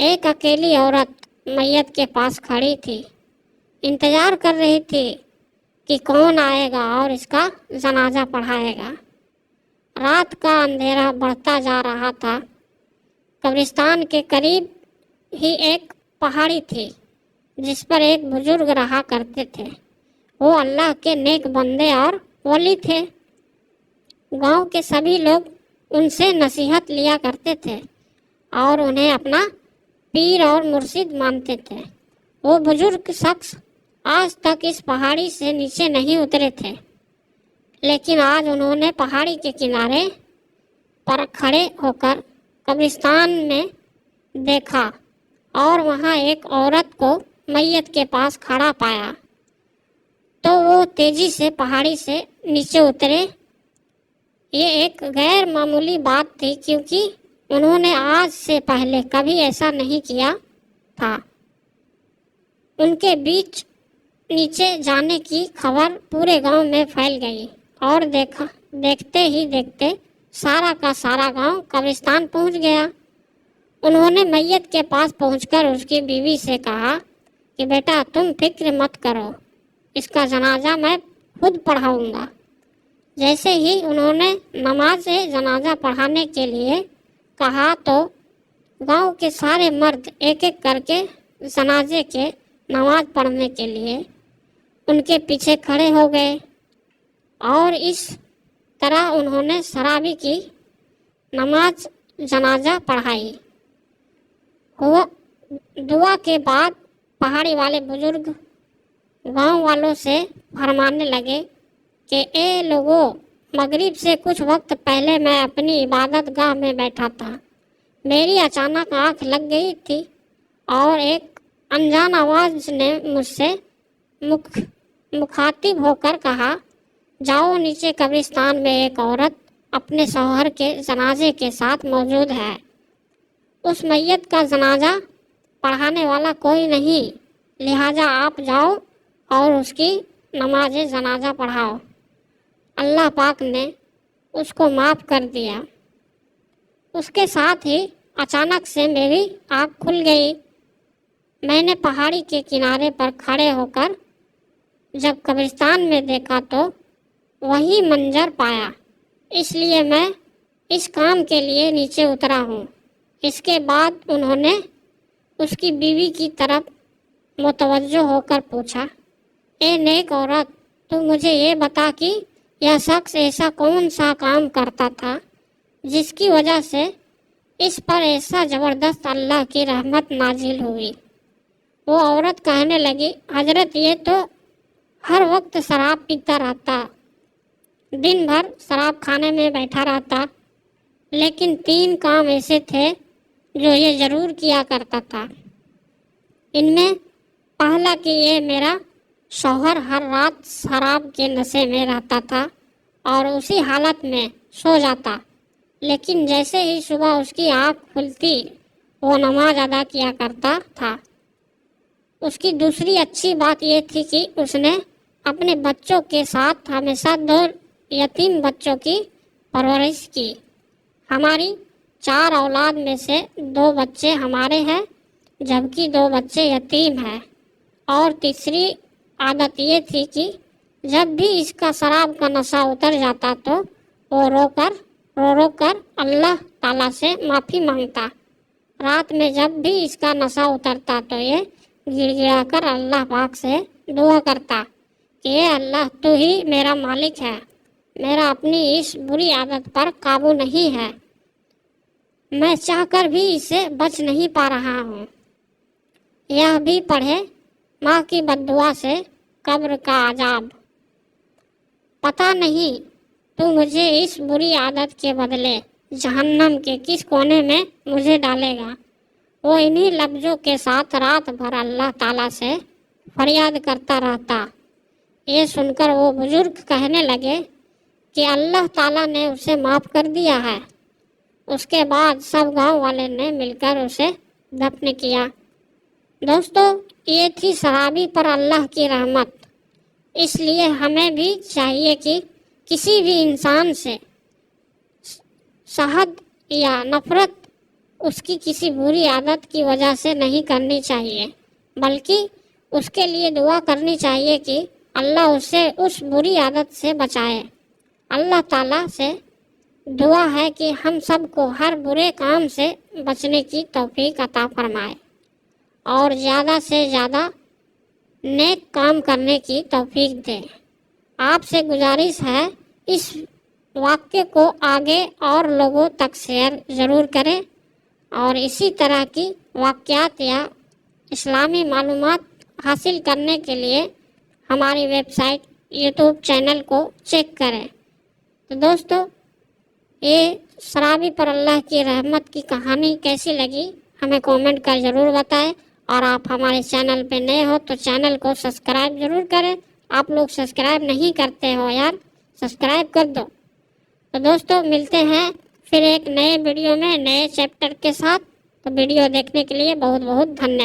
ایک اکیلی عورت میت کے پاس کھڑی تھی، انتظار کر رہی تھی کہ کون آئے گا اور اس کا جنازہ پڑھائے گا۔ رات کا اندھیرا بڑھتا جا رہا تھا۔ قبرستان کے قریب ہی ایک پہاڑی تھی جس پر ایک بزرگ رہا کرتے تھے۔ وہ اللہ کے نیک بندے اور ولی تھے۔ گاؤں کے سبھی لوگ ان سے نصیحت لیا کرتے تھے اور انہیں اپنا پیر اور مرشد مانتے تھے۔ وہ بزرگ شخص آج تک اس پہاڑی سے نیچے نہیں اترے تھے، لیکن آج انہوں نے پہاڑی کے کنارے پر کھڑے ہو کر قبرستان میں دیکھا اور وہاں ایک عورت کو میت کے پاس کھڑا پایا تو وہ تیزی سے پہاڑی سے نیچے اترے۔ یہ ایک غیر معمولی بات تھی کیونکہ انہوں نے آج سے پہلے کبھی ایسا نہیں کیا تھا۔ ان کے بیچ نیچے جانے کی خبر پورے گاؤں میں پھیل گئی اور دیکھتے ہی دیکھتے سارا کا سارا گاؤں قبرستان پہنچ گیا۔ انہوں نے میت کے پاس پہنچ کر اس کی بیوی سے کہا کہ بیٹا تم فکر مت کرو، اس کا جنازہ میں خود پڑھاؤں گا۔ جیسے ہی انہوں نے نماز جنازہ پڑھانے کے لیے کہا تو گاؤں کے سارے مرد ایک ایک کر کے جنازے کے نماز پڑھنے کے لیے ان کے پیچھے کھڑے ہو گئے اور اس طرح انہوں نے شرابی کی نماز جنازہ پڑھائی۔ دعا کے بعد پہاڑی والے بزرگ گاؤں والوں سے فرمانے لگے کہ اے لوگوں، مغرب سے کچھ وقت پہلے میں اپنی عبادت گاہ میں بیٹھا تھا۔ میری اچانک آنکھ لگ گئی تھی اور ایک انجان آواز نے مجھ سے مخاطب ہو کر کہا، جاؤ نیچے قبرستان میں ایک عورت اپنے شوہر کے جنازے کے ساتھ موجود ہے۔ اس میت کا جنازہ پڑھانے والا کوئی نہیں، لہٰذا آپ جاؤ اور اس کی نماز جنازہ پڑھاؤ۔ اللہ پاک نے اس کو معاف کر دیا۔ اس کے ساتھ ہی اچانک سے میری آنکھ کھل گئی۔ میں نے پہاڑی کے کنارے پر کھڑے ہو کر جب قبرستان میں دیکھا تو وہی منظر پایا، اس لیے میں اس کام کے لیے نیچے اترا ہوں۔ اس کے بعد انہوں نے اس کی بیوی کی طرف متوجہ ہو کر پوچھا، اے نیک عورت، تو مجھے یہ بتا کہ یہ شخص ایسا کون سا کام کرتا تھا جس کی وجہ سے اس پر ایسا زبردست اللہ کی رحمت نازل ہوئی؟ وہ عورت کہنے لگی، حضرت یہ تو ہر وقت شراب پیتا رہتا، دن بھر شراب خانے میں بیٹھا رہتا، لیکن 3 کام ایسے تھے جو یہ ضرور کیا کرتا تھا۔ ان میں پہلا کہ یہ میرا شوہر ہر رات شراب کے نشے میں رہتا تھا اور اسی حالت میں سو جاتا، لیکن جیسے ہی صبح اس کی آنکھ کھلتی وہ نماز ادا کیا کرتا تھا۔ اس کی دوسری اچھی بات یہ تھی کہ اس نے اپنے بچوں کے ساتھ ہمیشہ 2 یتیم بچوں کی پرورش کی۔ ہماری 4 اولاد میں سے 2 بچے ہمارے ہیں جبکہ 2 بچے یتیم ہیں۔ اور تیسری عادت یہ تھی کہ جب بھی اس کا شراب کا نشہ اتر جاتا تو وہ رو رو کر اللہ تعالیٰ سے معافی مانگتا۔ رات میں جب بھی اس کا نشہ اترتا تو یہ گڑ گڑا کر اللہ پاک سے دعا کرتا کہ اے اللہ تو ہی میرا مالک ہے، میرا اپنی اس بری عادت پر قابو نہیں ہے، میں چاہ کر بھی اسے بچ نہیں پا رہا ہوں۔ یہ بھی پڑھے، ماں کی بد دعا سے قبر کا عذاب، پتہ نہیں تو مجھے اس بری عادت کے بدلے جہنم کے کس کونے میں مجھے ڈالے گا۔ وہ انہی لفظوں کے ساتھ رات بھر اللہ تعالیٰ سے فریاد کرتا رہتا۔ یہ سن کر وہ بزرگ کہنے لگے کہ اللہ تعالیٰ نے اسے معاف کر دیا ہے۔ اس کے بعد سب گاؤں والے نے مل کر اسے دفن کیا۔ دوستو، یہ تھی شرابی پر اللہ کی رحمت۔ اس لیے ہمیں بھی چاہیے کہ کسی بھی انسان سے شہد یا نفرت اس کی کسی بری عادت کی وجہ سے نہیں کرنی چاہیے، بلکہ اس کے لیے دعا کرنی چاہیے کہ اللہ اسے اس بری عادت سے بچائے۔ اللہ تعالیٰ سے دعا ہے کہ ہم سب کو ہر برے کام سے بچنے کی توفیق عطا فرمائے اور زیادہ سے زیادہ نیک کام کرنے کی توفیق دے۔ آپ سے گزارش ہے اس واقعے کو آگے اور لوگوں تک شیئر ضرور کریں، اور اسی طرح کی واقعات یا اسلامی معلومات حاصل کرنے کے لیے ہماری ویب سائٹ یوٹیوب چینل کو چیک کریں۔ تو دوستو، یہ شرابی پر اللہ کی رحمت کی کہانی کیسی لگی ہمیں کامنٹ کر ضرور بتائیں، اور آپ ہمارے چینل پہ نئے ہو تو چینل کو سبسکرائب ضرور کریں۔ آپ لوگ سبسکرائب نہیں کرتے ہو یار، سبسکرائب کر دو۔ تو دوستو، ملتے ہیں پھر ایک نئے ویڈیو میں نئے چیپٹر کے ساتھ۔ تو ویڈیو دیکھنے کے لیے بہت بہت دھنیہ